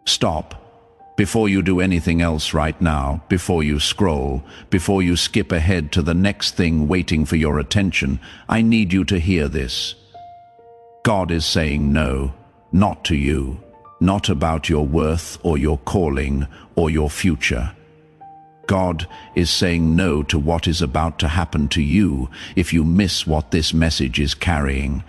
Stop. Before you do anything else right now, before you scroll, before you skip ahead to the next thing waiting for your attention, I need you to hear this. God is saying no, not to you, not about your worth or your calling or your future. God is saying no to what is about to happen to you if you miss what this message is carrying.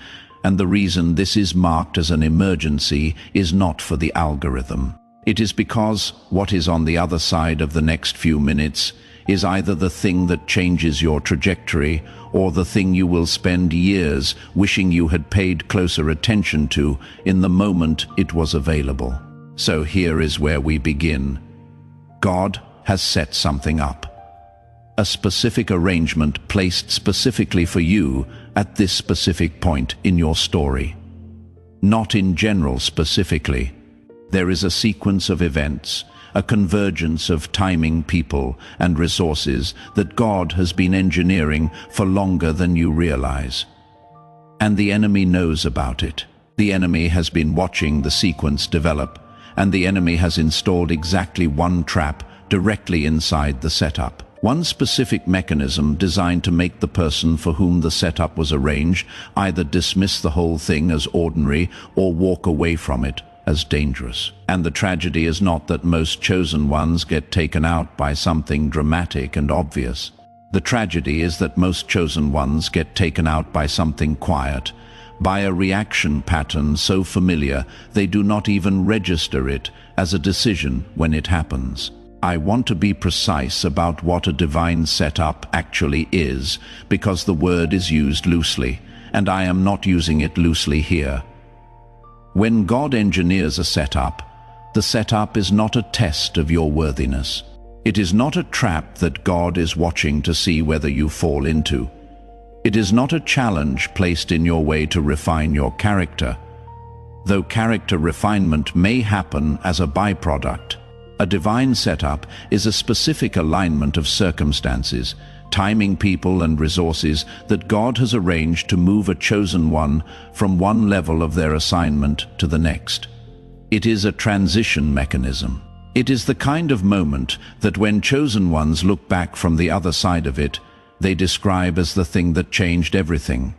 And the reason this is marked as an emergency is not for the algorithm. It is because what is on the other side of the next few minutes is either the thing that changes your trajectory or the thing you will spend years wishing you had paid closer attention to in the moment it was available. So here is where we begin. God has set something up. A specific arrangement placed specifically for you at this specific point in your story. Not in general specifically. There is a sequence of events, a convergence of timing, people, and resources that God has been engineering for longer than you realize. And the enemy knows about it. The enemy has been watching the sequence develop, and the enemy has installed exactly one trap directly inside the setup. One specific mechanism designed to make the person for whom the setup was arranged either dismiss the whole thing as ordinary or walk away from it as dangerous. And the tragedy is not that most chosen ones get taken out by something dramatic and obvious. The tragedy is that most chosen ones get taken out by something quiet, by a reaction pattern so familiar they do not even register it as a decision when it happens. I want to be precise about what a divine setup actually is, because the word is used loosely, and I am not using it loosely here. When God engineers a setup, the setup is not a test of your worthiness. It is not a trap that God is watching to see whether you fall into. It is not a challenge placed in your way to refine your character. Though character refinement may happen as a byproduct, a divine setup is a specific alignment of circumstances, timing, people, and resources that God has arranged to move a chosen one from one level of their assignment to the next. It is a transition mechanism. It is the kind of moment that when chosen ones look back from the other side of it, they describe as the thing that changed everything.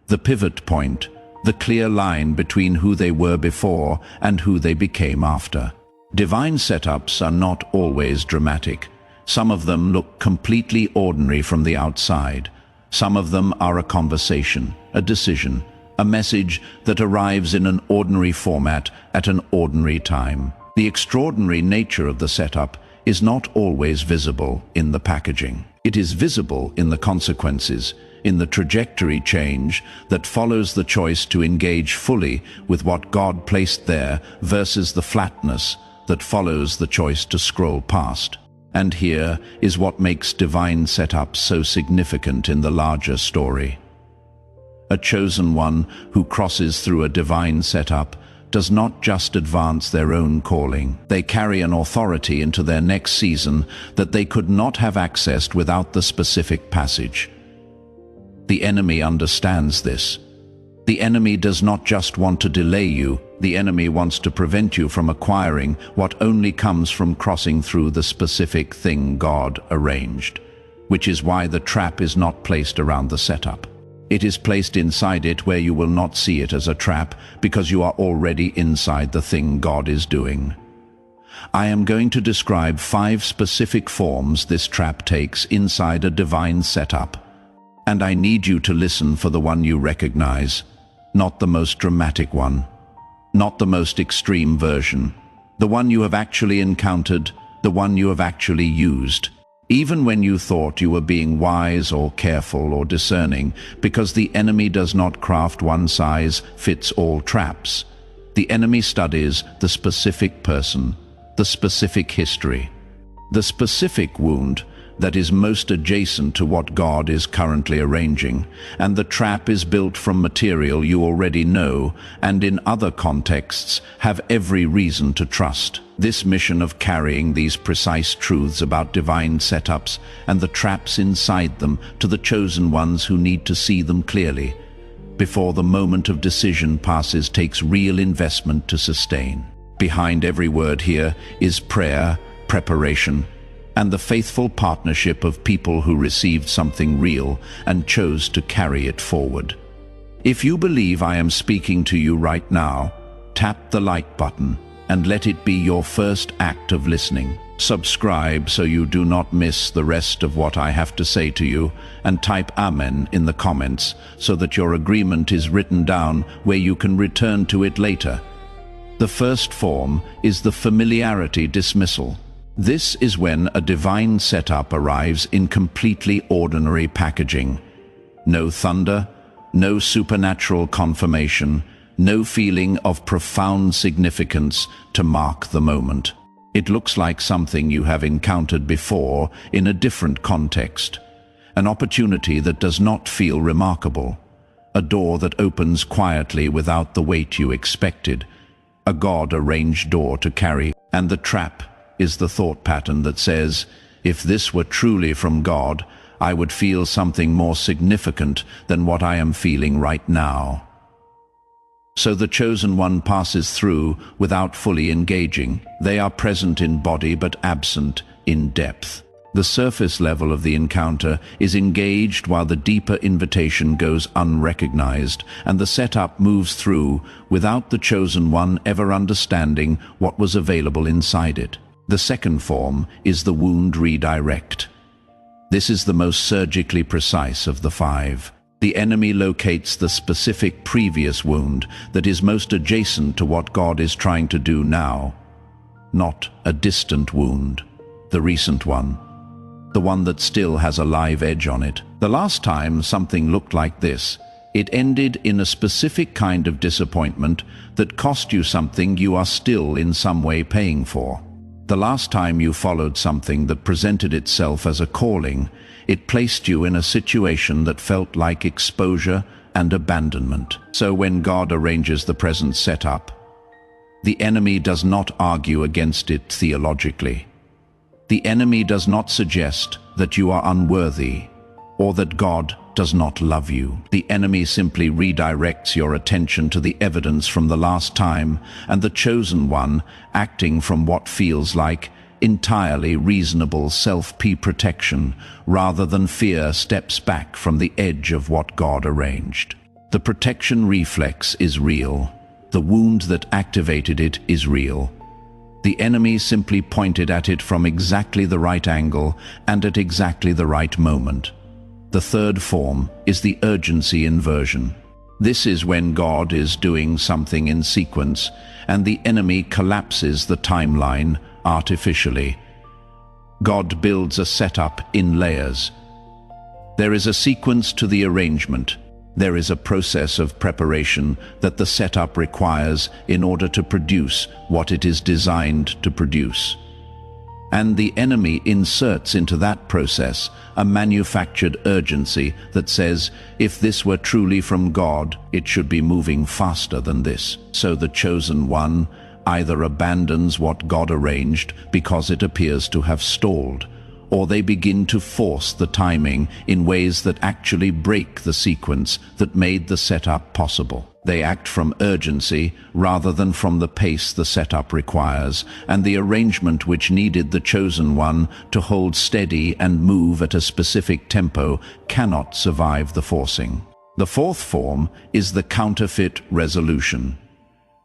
The pivot point, the clear line between who they were before and who they became after. Divine setups are not always dramatic. Some of them look completely ordinary from the outside. Some of them are a conversation, a decision, a message that arrives in an ordinary format at an ordinary time. The extraordinary nature of the setup is not always visible in the packaging. It is visible in the consequences, in the trajectory change that follows the choice to engage fully with what God placed there versus the flatness that follows the choice to scroll past. And here is what makes divine setup so significant in the larger story. A chosen one who crosses through a divine setup does not just advance their own calling. They carry an authority into their next season that they could not have accessed without the specific passage. The enemy understands this. The enemy does not just want to delay you. The enemy wants to prevent you from acquiring what only comes from crossing through the specific thing God arranged, which is why the trap is not placed around the setup. It is placed inside it where you will not see it as a trap because you are already inside the thing God is doing. I am going to describe 5 specific forms this trap takes inside a divine setup, and I need you to listen for the one you recognize, not the most dramatic one. Not the most extreme version, the one you have actually encountered, the one you have actually used, even when you thought you were being wise or careful or discerning, because the enemy does not craft one-size-fits-all traps. The enemy studies the specific person, the specific history, the specific wound that is most adjacent to what God is currently arranging, and the trap is built from material you already know and in other contexts have every reason to trust. This mission of carrying these precise truths about divine setups and the traps inside them to the chosen ones who need to see them clearly before the moment of decision passes takes real investment to sustain. Behind every word here is prayer, preparation, and the faithful partnership of people who received something real and chose to carry it forward. If you believe I am speaking to you right now, tap the like button and let it be your first act of listening. Subscribe so you do not miss the rest of what I have to say to you, and type Amen in the comments so that your agreement is written down where you can return to it later. The first form is the familiarity dismissal. This is when a divine setup arrives in completely ordinary packaging. No thunder, no supernatural confirmation, no feeling of profound significance to mark the moment. It looks like something you have encountered before in a different context. An opportunity that does not feel remarkable. A door that opens quietly without the weight you expected. A God-arranged door to carry. And the trap is the thought pattern that says, if this were truly from God, I would feel something more significant than what I am feeling right now. So the chosen one passes through without fully engaging. They are present in body but absent in depth. The surface level of the encounter is engaged while the deeper invitation goes unrecognized, and the setup moves through without the chosen one ever understanding what was available inside it. The second form is the wound redirect. This is the most surgically precise of the 5. The enemy locates the specific previous wound that is most adjacent to what God is trying to do now. Not a distant wound, the recent one. The one that still has a live edge on it. The last time something looked like this, it ended in a specific kind of disappointment that cost you something you are still in some way paying for. The last time you followed something that presented itself as a calling, it placed you in a situation that felt like exposure and abandonment. So when God arranges the present setup, the enemy does not argue against it theologically. The enemy does not suggest that you are unworthy or that God does not love you. The enemy simply redirects your attention to the evidence from the last time, and the chosen one, acting from what feels like entirely reasonable self-protection rather than fear, steps back from the edge of what God arranged. The protection reflex is real. The wound that activated it is real. The enemy simply pointed at it from exactly the right angle and at exactly the right moment. The third form is the urgency inversion. This is when God is doing something in sequence and the enemy collapses the timeline artificially. God builds a setup in layers. There is a sequence to the arrangement. There is a process of preparation that the setup requires in order to produce what it is designed to produce. And the enemy inserts into that process a manufactured urgency that says, if this were truly from God, it should be moving faster than this. So the chosen one either abandons what God arranged because it appears to have stalled, or they begin to force the timing in ways that actually break the sequence that made the setup possible. They act from urgency rather than from the pace the setup requires, and the arrangement which needed the chosen one to hold steady and move at a specific tempo cannot survive the forcing. The fourth form is the counterfeit resolution.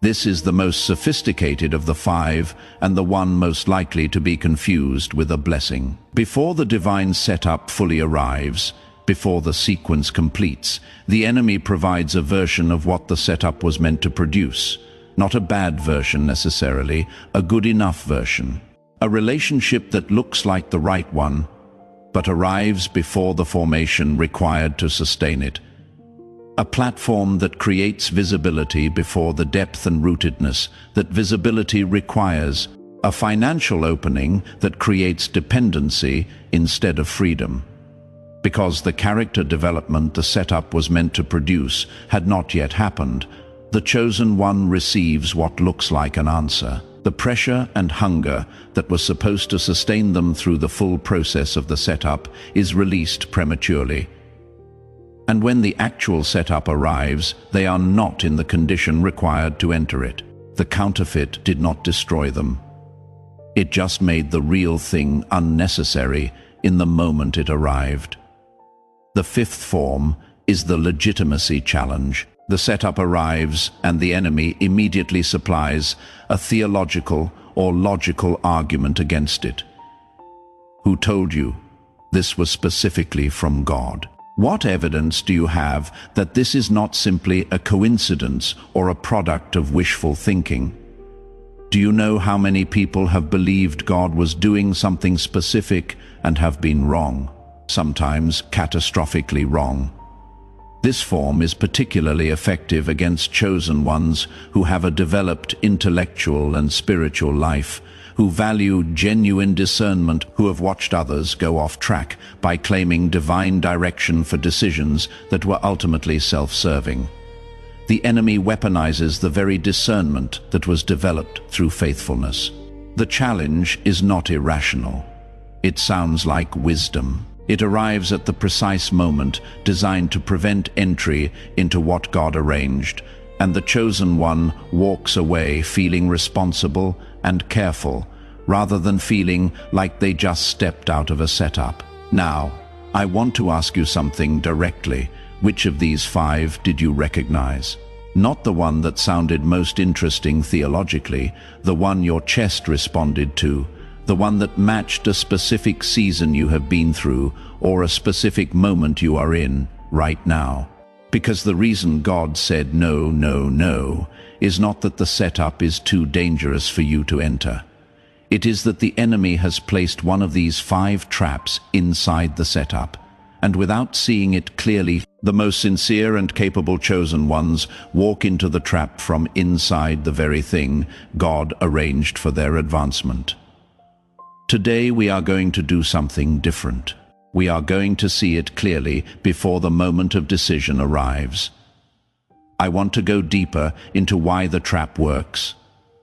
This is the most sophisticated of the 5 and the one most likely to be confused with a blessing. Before the divine setup fully arrives, before the sequence completes, the enemy provides a version of what the setup was meant to produce. Not a bad version necessarily, a good enough version. A relationship that looks like the right one, but arrives before the formation required to sustain it. A platform that creates visibility before the depth and rootedness that visibility requires. A financial opening that creates dependency instead of freedom. Because the character development the setup was meant to produce had not yet happened, the chosen one receives what looks like an answer. The pressure and hunger that was supposed to sustain them through the full process of the setup is released prematurely. And when the actual setup arrives, they are not in the condition required to enter it. The counterfeit did not destroy them. It just made the real thing unnecessary in the moment it arrived. The fifth form is the legitimacy challenge. The setup arrives and the enemy immediately supplies a theological or logical argument against it. Who told you this was specifically from God? What evidence do you have that this is not simply a coincidence or a product of wishful thinking? Do you know how many people have believed God was doing something specific and have been wrong, sometimes catastrophically wrong? This form is particularly effective against chosen ones who have a developed intellectual and spiritual life, who value genuine discernment, who have watched others go off track by claiming divine direction for decisions that were ultimately self-serving. The enemy weaponizes the very discernment that was developed through faithfulness. The challenge is not irrational. It sounds like wisdom. It arrives at the precise moment designed to prevent entry into what God arranged, and the chosen one walks away feeling responsible and careful, rather than feeling like they just stepped out of a setup. Now, I want to ask you something directly. Which of these 5 did you recognize? Not the one that sounded most interesting theologically, the one your chest responded to, the one that matched a specific season you have been through or a specific moment you are in right now. Because the reason God said no, no, no is not that the setup is too dangerous for you to enter. It is that the enemy has placed one of these 5 traps inside the setup, and without seeing it clearly, the most sincere and capable chosen ones walk into the trap from inside the very thing God arranged for their advancement. Today we are going to do something different. We are going to see it clearly before the moment of decision arrives. I want to go deeper into why the trap works.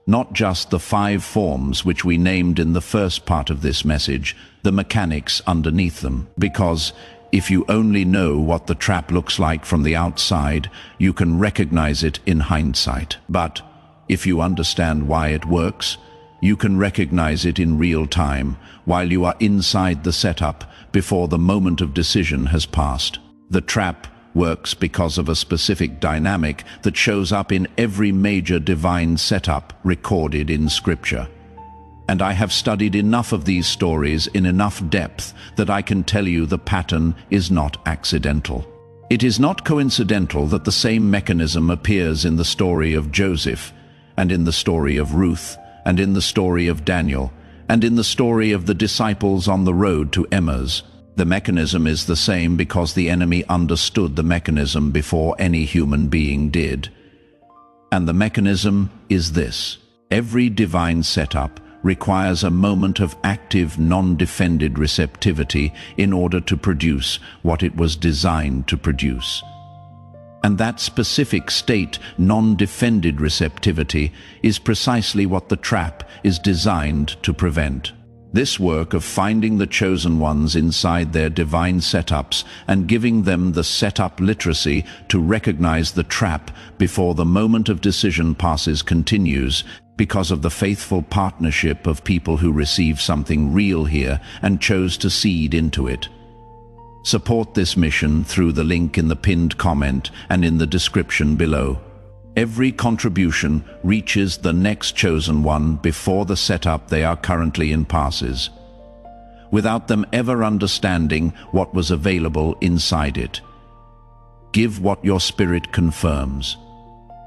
Not just the 5 forms which we named in the first part of this message, the mechanics underneath them. Because if you only know what the trap looks like from the outside, you can recognize it in hindsight. But if you understand why it works, you can recognize it in real time while you are inside the setup before the moment of decision has passed. The trap works because of a specific dynamic that shows up in every major divine setup recorded in Scripture. And I have studied enough of these stories in enough depth that I can tell you the pattern is not accidental. It is not coincidental that the same mechanism appears in the story of Joseph, and in the story of Ruth, and in the story of Daniel, and in the story of the disciples on the road to Emmaus. The mechanism is the same because the enemy understood the mechanism before any human being did. And the mechanism is this: every divine setup requires a moment of active, non-defended receptivity in order to produce what it was designed to produce. And that specific state, non-defended receptivity, is precisely what the trap is designed to prevent. This work of finding the chosen ones inside their divine setups and giving them the setup literacy to recognize the trap before the moment of decision passes continues because of the faithful partnership of people who receive something real here and chose to seed into it. Support this mission through the link in the pinned comment and in the description below. Every contribution reaches the next chosen one before the setup they are currently in passes, without them ever understanding what was available inside it. Give what your spirit confirms.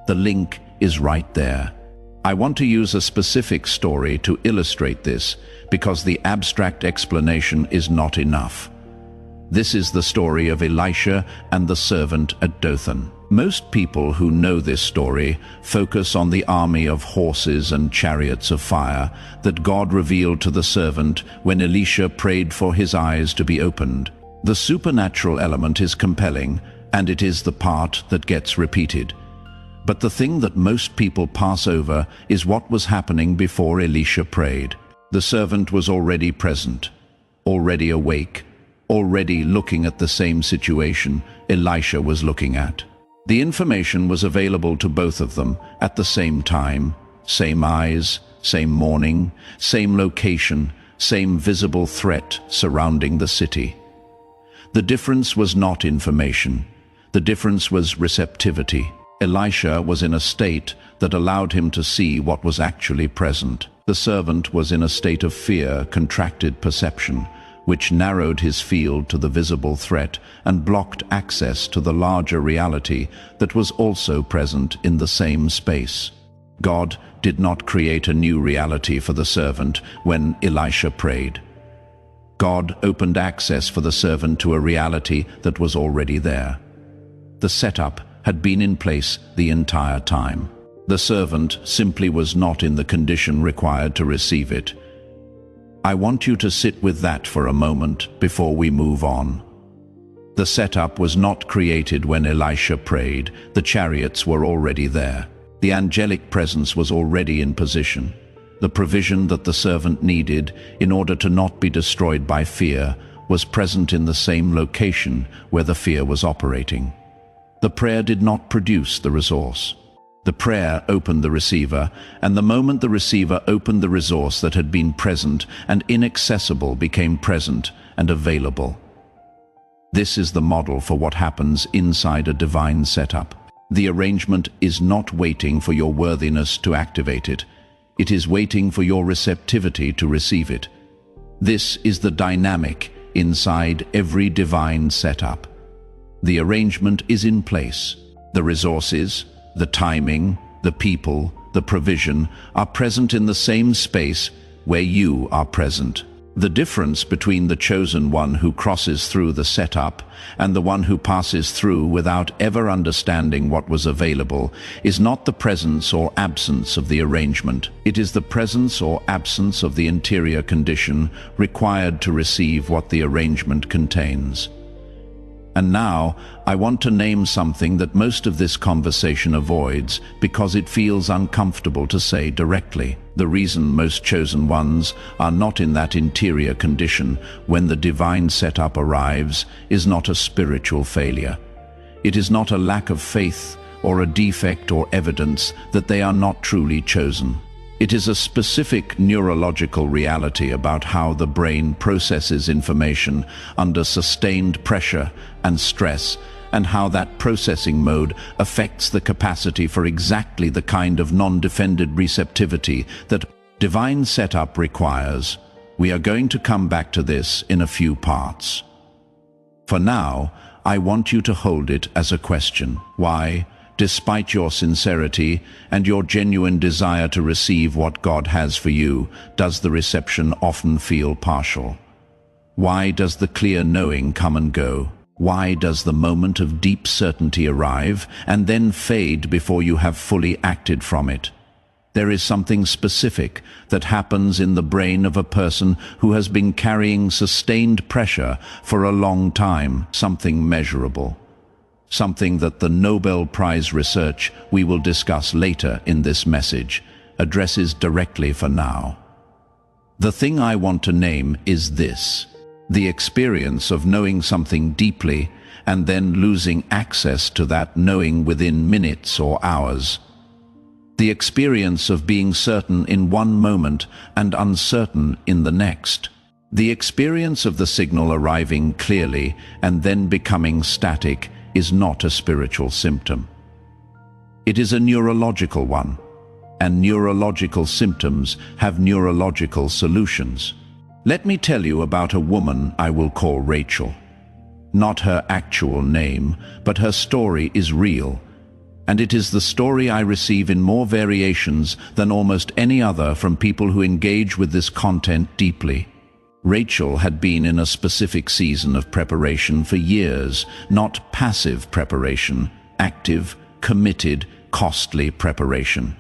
The link is right there. I want to use a specific story to illustrate this because the abstract explanation is not enough. This is the story of Elisha and the servant at Dothan. Most people who know this story focus on the army of horses and chariots of fire that God revealed to the servant when Elisha prayed for his eyes to be opened. The supernatural element is compelling, and it is the part that gets repeated. But the thing that most people pass over is what was happening before Elisha prayed. The servant was already present, already awake, already looking at the same situation Elisha was looking at. The information was available to both of them at the same time, Same eyes, same morning, same location, same visible threat surrounding the city. The difference was not information. The difference was receptivity. Elisha was in a state that allowed him to see what was actually present. The servant was in a state of fear, contracted perception, which narrowed his field to the visible threat and blocked access to the larger reality that was also present in the same space. God did not create a new reality for the servant when Elisha prayed. God opened access for the servant to a reality that was already there. The setup had been in place the entire time. The servant simply was not in the condition required to receive it. I want you to sit with that for a moment before we move on. The setup was not created when Elisha prayed. The chariots were already there. The angelic presence was already in position. The provision that the servant needed in order to not be destroyed by fear was present in the same location where the fear was operating. The prayer did not produce the resource. The prayer opened the receiver, and the moment the receiver opened, the resource that had been present and inaccessible became present and available. This is the model for what happens inside a divine setup. The arrangement is not waiting for your worthiness to activate it. It is waiting for your receptivity to receive it. This is the dynamic inside every divine setup. The arrangement is in place. The resources, the timing, the people, the provision are present in the same space where you are present. The difference between the chosen one who crosses through the setup and the one who passes through without ever understanding what was available is not the presence or absence of the arrangement. It is the presence or absence of the interior condition required to receive what the arrangement contains. And now, I want to name something that most of this conversation avoids because it feels uncomfortable to say directly. The reason most chosen ones are not in that interior condition when the divine setup arrives is not a spiritual failure. It is not a lack of faith or a defect or evidence that they are not truly chosen. It is a specific neurological reality about how the brain processes information under sustained pressure and stress, and how that processing mode affects the capacity for exactly the kind of non-defended receptivity that divine setup requires. We are going to come back to this in a few parts. For now, I want you to hold it as a question. Why, despite your sincerity and your genuine desire to receive what God has for you, does the reception often feel partial? Why does the clear knowing come and go? Why does the moment of deep certainty arrive and then fade before you have fully acted from it? There is something specific that happens in the brain of a person who has been carrying sustained pressure for a long time, something measurable. Something that the Nobel Prize research we will discuss later in this message addresses directly for now. The thing I want to name is this: the experience of knowing something deeply and then losing access to that knowing within minutes or hours. The experience of being certain in one moment and uncertain in the next. The experience of the signal arriving clearly and then becoming static is not a spiritual symptom. It is a neurological one, and neurological symptoms have neurological solutions. Let me tell you about a woman I will call Rachel. Not her actual name, but her story is real, and it is the story I receive in more variations than almost any other from people who engage with this content deeply. Rachel had been in a specific season of preparation for years, not passive preparation, active, committed, costly preparation.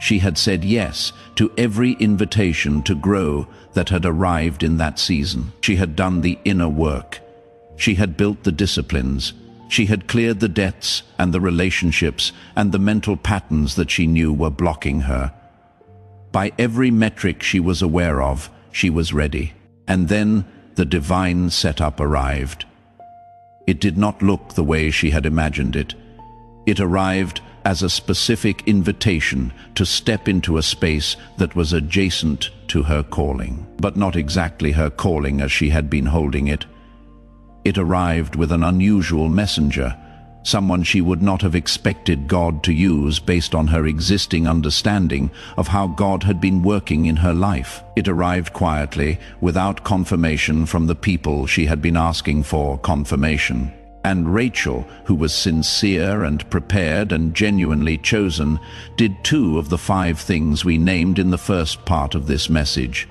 She had said yes to every invitation to grow that had arrived in that season. She had done the inner work. She had built the disciplines. She had cleared the debts and the relationships and the mental patterns that she knew were blocking her. By every metric she was aware of, she was ready. And then the divine setup arrived. It did not look the way she had imagined it. It arrived as a specific invitation to step into a space that was adjacent to her calling, but not exactly her calling as she had been holding it. It arrived with an unusual messenger, someone she would not have expected God to use based on her existing understanding of how God had been working in her life. It arrived quietly, without confirmation from the people she had been asking for confirmation. And Rachel, who was sincere and prepared and genuinely chosen, did 2 of the 5 things we named in the first part of this message.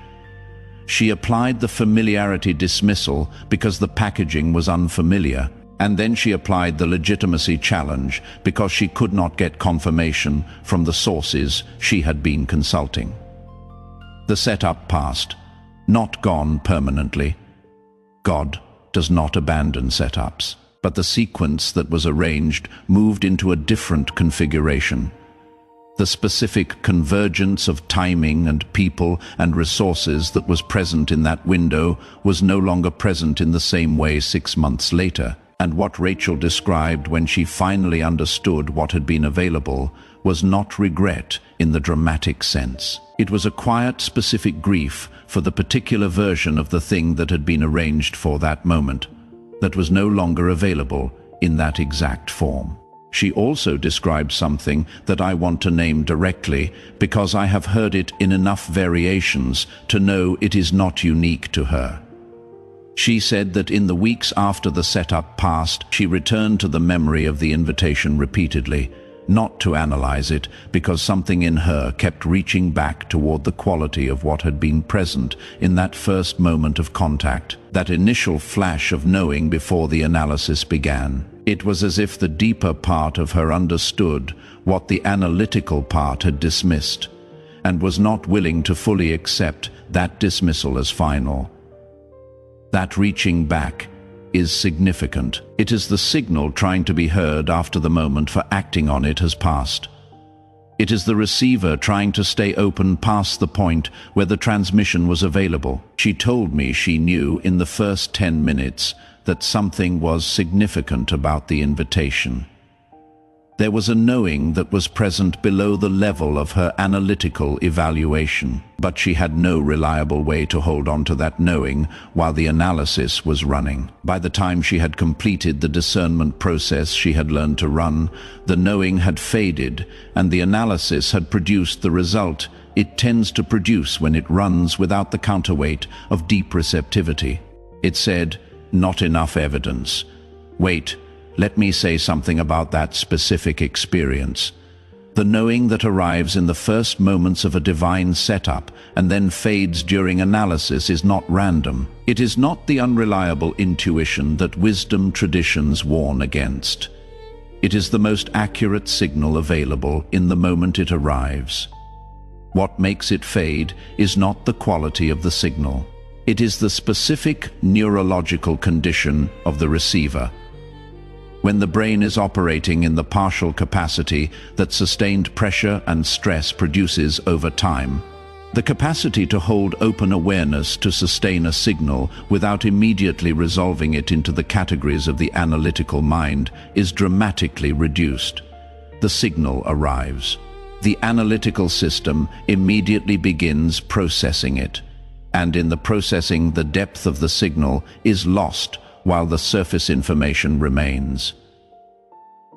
She applied the familiarity dismissal because the packaging was unfamiliar, and then she applied the legitimacy challenge because she could not get confirmation from the sources she had been consulting. The setup passed, not gone permanently. God does not abandon setups, but the sequence that was arranged moved into a different configuration. The specific convergence of timing and people and resources that was present in that window was no longer present in the same way 6 months later. And what Rachel described when she finally understood what had been available was not regret in the dramatic sense. It was a quiet, specific grief for the particular version of the thing that had been arranged for that moment, that was no longer available in that exact form. She also described something that I want to name directly because I have heard it in enough variations to know it is not unique to her. She said that in the weeks after the setup passed, she returned to the memory of the invitation repeatedly, not to analyze it, because something in her kept reaching back toward the quality of what had been present in that first moment of contact, that initial flash of knowing before the analysis began. It was as if the deeper part of her understood what the analytical part had dismissed, and was not willing to fully accept that dismissal as final. That reaching back is significant. It is the signal trying to be heard after the moment for acting on it has passed. It is the receiver trying to stay open past the point where the transmission was available. She told me she knew in the first 10 minutes that something was significant about the invitation. There was a knowing that was present below the level of her analytical evaluation, but she had no reliable way to hold on to that knowing while the analysis was running. By the time she had completed the discernment process she had learned to run, the knowing had faded and the analysis had produced the result it tends to produce when it runs without the counterweight of deep receptivity. It said, "Not enough evidence. Wait. Let me say something about that specific experience." The knowing that arrives in the first moments of a divine setup and then fades during analysis is not random. It is not the unreliable intuition that wisdom traditions warn against. It is the most accurate signal available in the moment it arrives. What makes it fade is not the quality of the signal. It is the specific neurological condition of the receiver. When the brain is operating in the partial capacity that sustained pressure and stress produces over time, the capacity to hold open awareness to sustain a signal without immediately resolving it into the categories of the analytical mind is dramatically reduced. The signal arrives. The analytical system immediately begins processing it, and in the processing, the depth of the signal is lost while the surface information remains.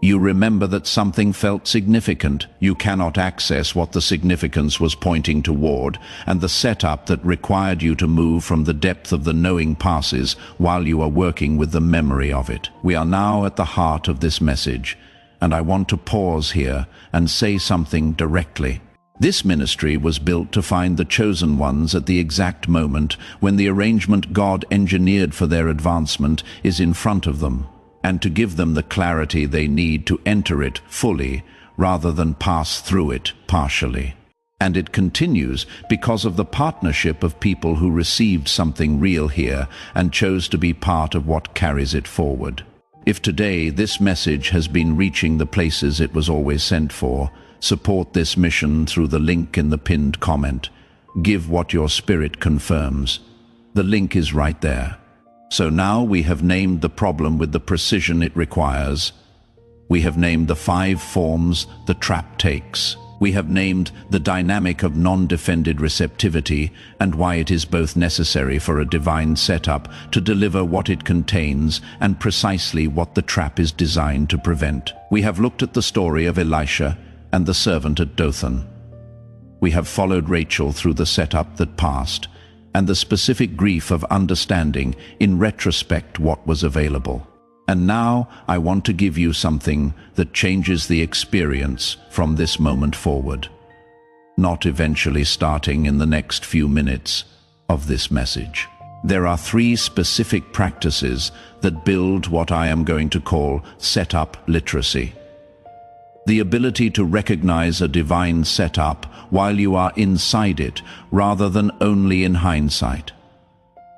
You remember that something felt significant. You cannot access what the significance was pointing toward, and the setup that required you to move from the depth of the knowing passes while you are working with the memory of it. We are now at the heart of this message, and I want to pause here and say something directly. This ministry was built to find the chosen ones at the exact moment when the arrangement God engineered for their advancement is in front of them, and to give them the clarity they need to enter it fully rather than pass through it partially. And it continues because of the partnership of people who received something real here and chose to be part of what carries it forward. If today this message has been reaching the places it was always sent for, support this mission through the link in the pinned comment. Give what your spirit confirms. The link is right there. So now we have named the problem with the precision it requires. We have named the 5 forms the trap takes. We have named the dynamic of non-defended receptivity and why it is both necessary for a divine setup to deliver what it contains and precisely what the trap is designed to prevent. We have looked at the story of Elisha and the servant at Dothan. We have followed Rachel through the setup that passed and the specific grief of understanding in retrospect what was available. And now I want to give you something that changes the experience from this moment forward. Not eventually starting in the next few minutes of this message. There are 3 specific practices that build what I am going to call setup literacy. The ability to recognize a divine setup while you are inside it rather than only in hindsight.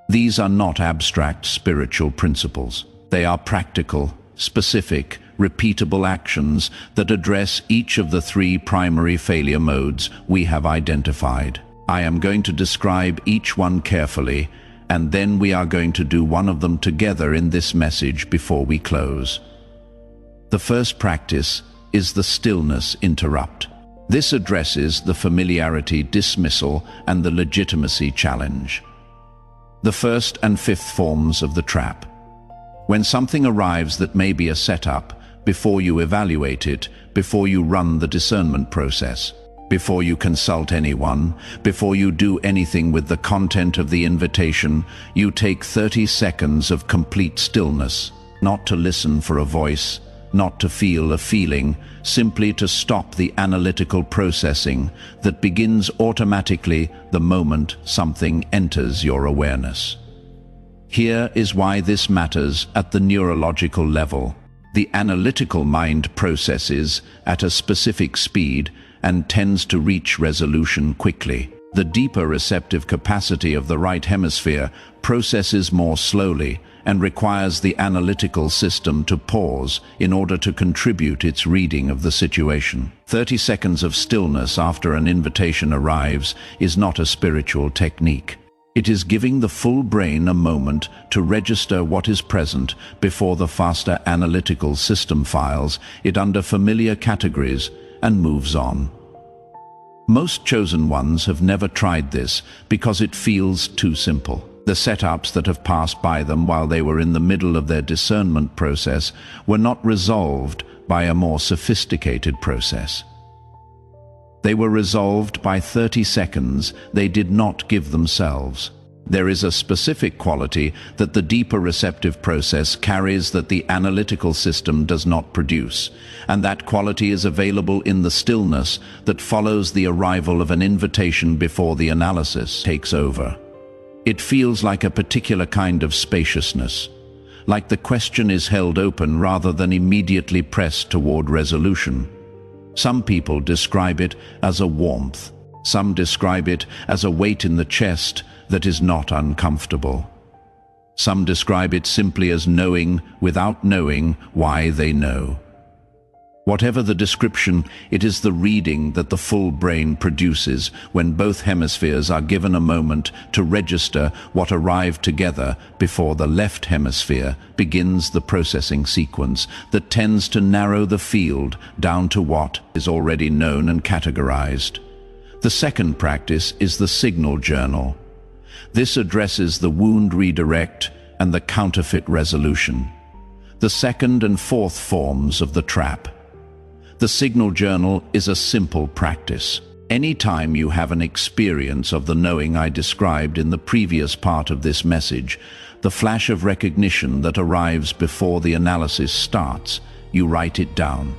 These are not abstract spiritual principles. They are practical, specific, repeatable actions that address each of the 3 primary failure modes we have identified. I am going to describe each one carefully, and then we are going to do one of them together in this message before we close. The first practice is the stillness interrupt. This addresses the familiarity dismissal and the legitimacy challenge. The first and 5th forms of the trap. When something arrives that may be a setup, before you evaluate it, before you run the discernment process, before you consult anyone, before you do anything with the content of the invitation, you take 30 seconds of complete stillness, not to listen for a voice, not to feel a feeling, simply to stop the analytical processing that begins automatically the moment something enters your awareness. Here is why this matters at the neurological level. The analytical mind processes at a specific speed and tends to reach resolution quickly. The deeper receptive capacity of the right hemisphere processes more slowly and requires the analytical system to pause in order to contribute its reading of the situation. 30 seconds of stillness after an invitation arrives is not a spiritual technique. It is giving the full brain a moment to register what is present before the faster analytical system files it under familiar categories and moves on. Most chosen ones have never tried this because it feels too simple. The setups that have passed by them while they were in the middle of their discernment process were not resolved by a more sophisticated process. They were resolved by 30 seconds they did not give themselves. There is a specific quality that the deeper receptive process carries that the analytical system does not produce, and that quality is available in the stillness that follows the arrival of an invitation before the analysis takes over. It feels like a particular kind of spaciousness, like the question is held open rather than immediately pressed toward resolution. Some people describe it as a warmth. Some describe it as a weight in the chest that is not uncomfortable. Some describe it simply as knowing without knowing why they know. Whatever the description, it is the reading that the full brain produces when both hemispheres are given a moment to register what arrived together before the left hemisphere begins the processing sequence that tends to narrow the field down to what is already known and categorized. The second practice is the signal journal. This addresses the wound redirect and the counterfeit resolution, the second and 4th forms of the trap. The signal journal is a simple practice. Anytime you have an experience of the knowing I described in the previous part of this message, the flash of recognition that arrives before the analysis starts, you write it down.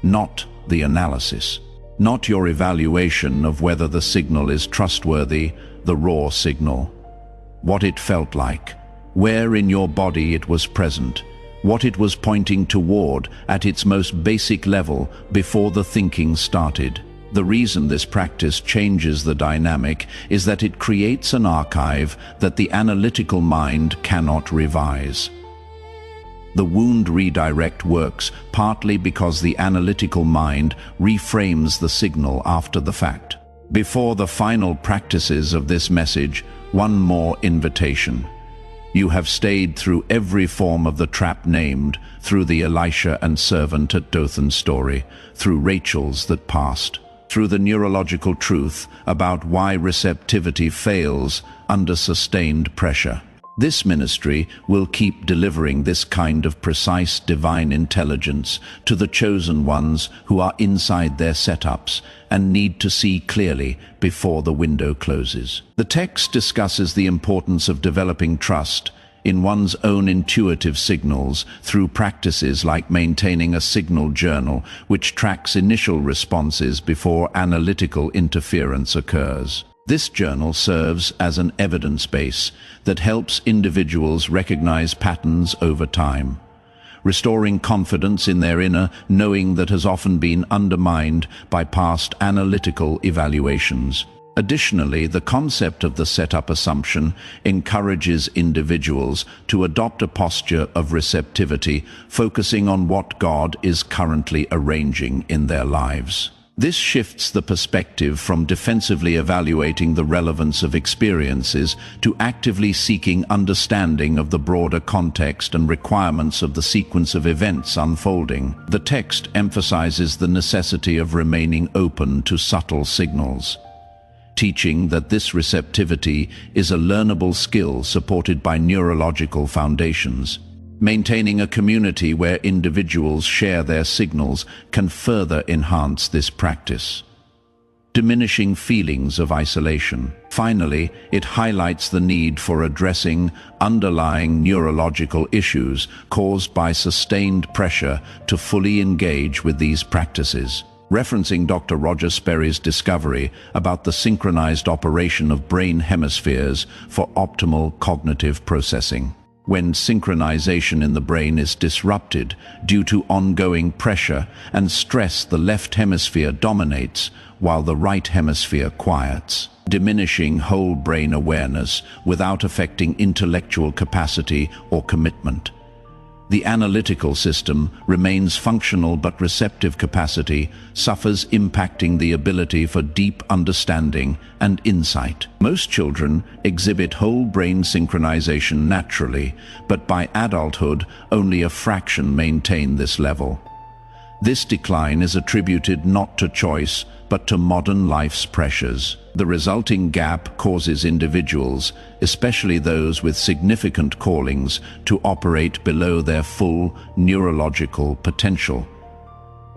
Not the analysis. Not your evaluation of whether the signal is trustworthy, the raw signal. What it felt like. Where in your body it was present. What it was pointing toward at its most basic level before the thinking started. The reason this practice changes the dynamic is that it creates an archive that the analytical mind cannot revise. The wound redirect works partly because the analytical mind reframes the signal after the fact. Before the final practices of this message, one more invitation. You have stayed through every form of the trap named, through the Elisha and servant at Dothan's story, through Rachel's that passed, through the neurological truth about why receptivity fails under sustained pressure. This ministry will keep delivering this kind of precise divine intelligence to the chosen ones who are inside their setups and need to see clearly before the window closes. The text discusses the importance of developing trust in one's own intuitive signals through practices like maintaining a signal journal which tracks initial responses before analytical interference occurs. This journal serves as an evidence base that helps individuals recognize patterns over time, restoring confidence in their inner knowing that has often been undermined by past analytical evaluations. Additionally, the concept of the setup assumption encourages individuals to adopt a posture of receptivity, focusing on what God is currently arranging in their lives. This shifts the perspective from defensively evaluating the relevance of experiences to actively seeking understanding of the broader context and requirements of the sequence of events unfolding. The text emphasizes the necessity of remaining open to subtle signals, teaching that this receptivity is a learnable skill supported by neurological foundations. Maintaining a community where individuals share their signals can further enhance this practice, diminishing feelings of isolation. Finally, it highlights the need for addressing underlying neurological issues caused by sustained pressure to fully engage with these practices. Referencing Dr. Roger Sperry's discovery about the synchronized operation of brain hemispheres for optimal cognitive processing. When synchronization in the brain is disrupted due to ongoing pressure and stress, the left hemisphere dominates while the right hemisphere quiets, diminishing whole brain awareness without affecting intellectual capacity or commitment. The analytical system remains functional, but receptive capacity suffers, impacting the ability for deep understanding and insight. Most children exhibit whole brain synchronization naturally, but by adulthood, only a fraction maintain this level. This decline is attributed not to choice, but to modern life's pressures. The resulting gap causes individuals, especially those with significant callings, to operate below their full neurological potential.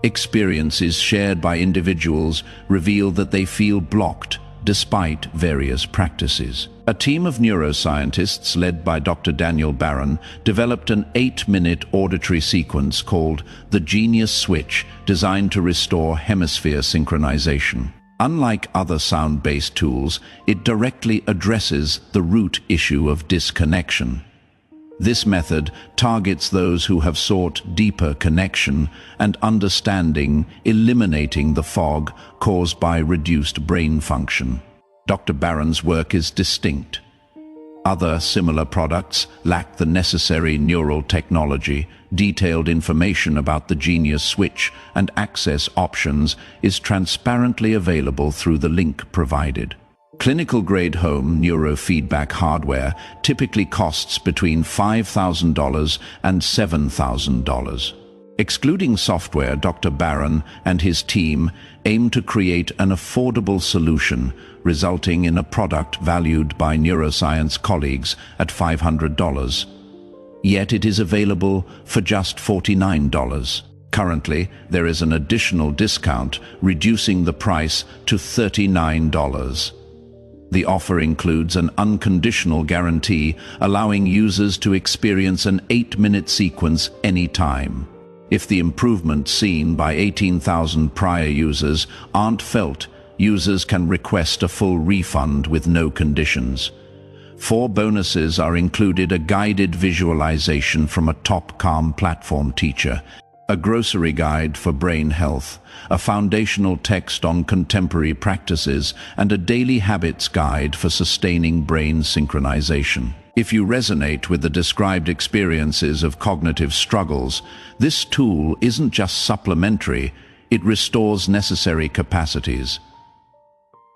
Experiences shared by individuals reveal that they feel blocked despite various practices. A team of neuroscientists led by Dr. Daniel Barron developed an 8-minute auditory sequence called the Genius Switch, designed to restore hemisphere synchronization. Unlike other sound-based tools, it directly addresses the root issue of disconnection. This method targets those who have sought deeper connection and understanding, eliminating the fog caused by reduced brain function. Dr. Barron's work is distinct. Other similar products lack the necessary neural technology. Detailed information about the Genius Switch and access options is transparently available through the link provided. Clinical-grade home neurofeedback hardware typically costs between $5,000 and $7,000. Excluding software, Dr. Barron and his team aim to create an affordable solution, resulting in a product valued by neuroscience colleagues at $500. Yet it is available for just $49. Currently, there is an additional discount, reducing the price to $39. The offer includes an unconditional guarantee, allowing users to experience an 8-minute sequence anytime. If the improvements seen by 18,000 prior users aren't felt, users can request a full refund with no conditions. 4 bonuses are included: a guided visualization from a top Calm platform teacher, a grocery guide for brain health, a foundational text on contemporary practices, and a daily habits guide for sustaining brain synchronization. If you resonate with the described experiences of cognitive struggles, this tool isn't just supplementary, it restores necessary capacities.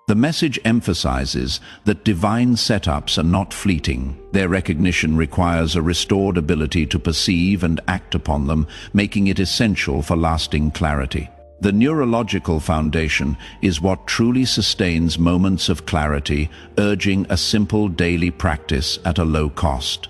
The message emphasizes that divine setups are not fleeting. Their recognition requires a restored ability to perceive and act upon them, making it essential for lasting clarity. The neurological foundation is what truly sustains moments of clarity, urging a simple daily practice at a low cost.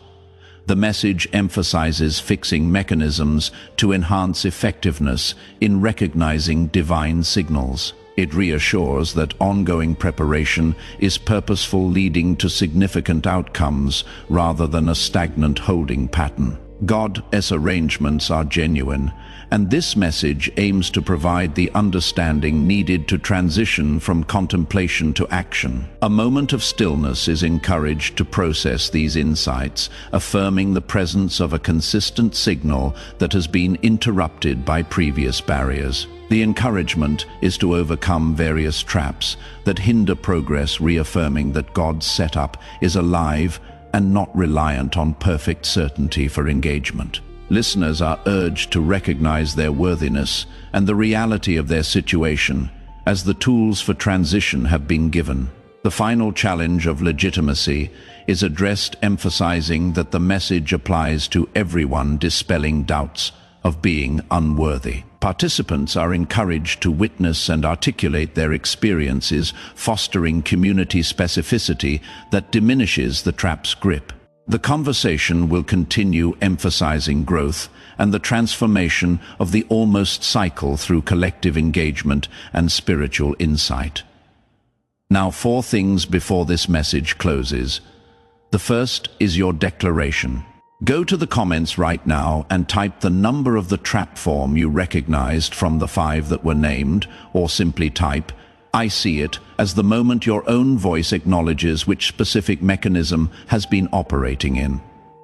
The message emphasizes fixing mechanisms to enhance effectiveness in recognizing divine signals. It reassures that ongoing preparation is purposeful, leading to significant outcomes rather than a stagnant holding pattern. God's arrangements are genuine, and this message aims to provide the understanding needed to transition from contemplation to action. A moment of stillness is encouraged to process these insights, affirming the presence of a consistent signal that has been interrupted by previous barriers. The encouragement is to overcome various traps that hinder progress, reaffirming that God's setup is alive and not reliant on perfect certainty for engagement. Listeners are urged to recognize their worthiness and the reality of their situation as the tools for transition have been given. The final challenge of legitimacy is addressed, emphasizing that the message applies to everyone, dispelling doubts of being unworthy. Participants are encouraged to witness and articulate their experiences, fostering community specificity that diminishes the trap's grip. The conversation will continue, emphasizing growth and the transformation of the almost cycle through collective engagement and spiritual insight. Now, 4 things before this message closes. The first is your declaration. Go to the comments right now and type the number of the trap form you recognized from the 5 that were named, or simply type, "I see it," as the moment your own voice acknowledges which specific mechanism has been operating in.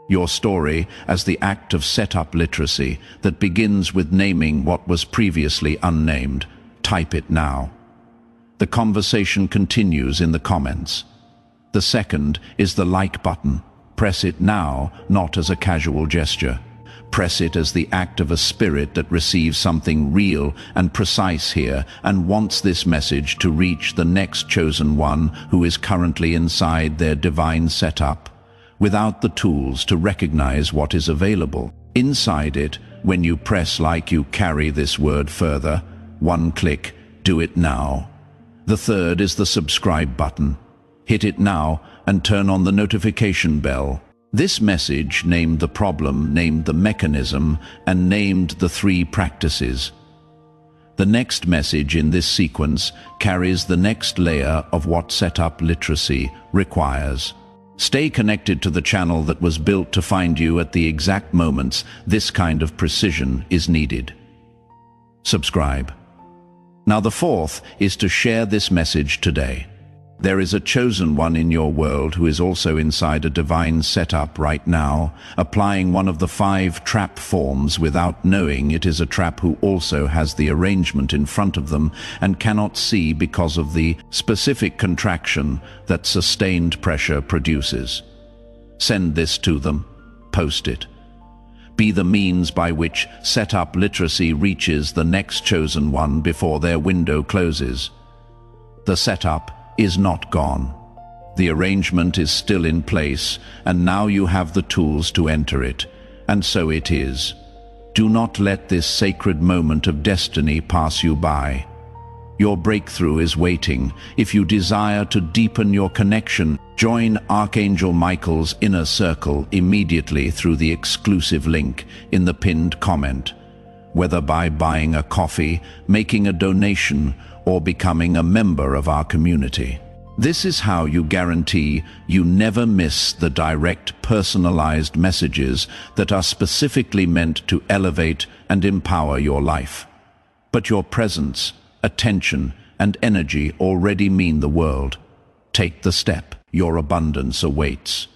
Your story as the act of setup literacy that begins with naming what was previously unnamed. Type it now. The conversation continues in the comments. The second is the like button. Press it now, not as a casual gesture. Press it as the act of a spirit that receives something real and precise here and wants this message to reach the next chosen one who is currently inside their divine setup, without the tools to recognize what is available. Inside it, when you press like, you carry this word further. 1 click, do it now. The third is the subscribe button. Hit it now and turn on the notification bell. This message named the problem, named the mechanism, and named the 3 practices. The next message in this sequence carries the next layer of what setup literacy requires. Stay connected to the channel that was built to find you at the exact moments this kind of precision is needed. Subscribe. Now, the 4th is to share this message today. There is a chosen one in your world who is also inside a divine setup right now, applying one of the 5 trap forms without knowing it is a trap, who also has the arrangement in front of them and cannot see because of the specific contraction that sustained pressure produces. Send this to them. Post it. Be the means by which setup literacy reaches the next chosen one before their window closes. The setup is not gone. The arrangement is still in place, and now you have the tools to enter it, and so it is. Do not let this sacred moment of destiny pass you by. Your breakthrough is waiting. If you desire to deepen your connection, join Archangel Michael's inner circle immediately through the exclusive link in the pinned comment. Whether by buying a coffee, making a donation, or becoming a member of our community. This is how you guarantee you never miss the direct, personalized messages that are specifically meant to elevate and empower your life. But your presence, attention, and energy already mean the world. Take the step. Your abundance awaits.